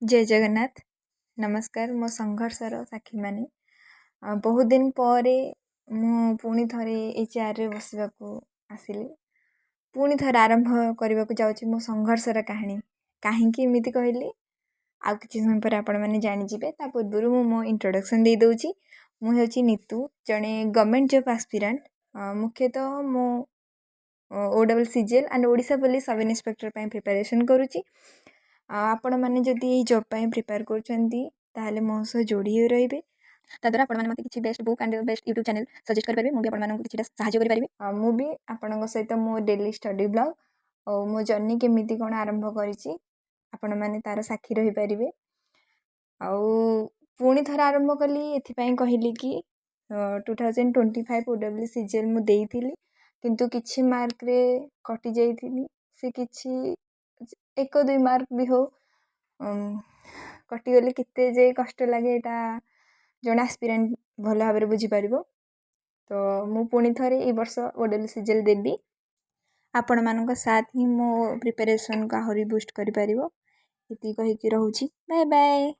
जय जगन्नाथ। नमस्कार मो संघर्षर साक्षी माने बहुत दिन पर पुणी थे ये चेयर बसवा आसिली पुणी थे आरंभ करने को जाऊँ मो संघर्षर कहानी कहीं एमती कहली आउ कि समय पर आपण मैंने जानीजे ता पूर्व मो इंट्रोडक्शन दे दूची। मुझे नीतू जड़े गवर्नमेंट जॉब एस्पिरेंट मुख्यतः मो OCCL and Odisha police sub inspector preparation करुच्ची। आपण मैंने जदि जॉब प्रिपेयर कर मो सह जोड़ी रे ताद्वारा आपने मत कि best book and best YouTube channel suggest करेंगे मुझे आपको साहय करेंगे मुझे आपण सहित मो डेली स्टडी ब्लॉग और मो जर्नी केमी कौन आरंभ करी आपण मैंने तार साक्षी रही पारे। पुणी थर आरंभ कली ये कहली कि 2025 OCCL मुझे किंतु किछि मार्क रे कटि जाइथिली से किछि 1-2 मार्क भी हो कटिगली केते जे कष्ट लगे यहाँ जन एस्पिरेंट भल भाव में बुझीपर। तो मु पुणी थे ये वर्ष OCCL देवी आपण मान साथ ही मो प्रिपरेशन को आहरी बूस्ट कर ये कहीकि रोची। Bye bye.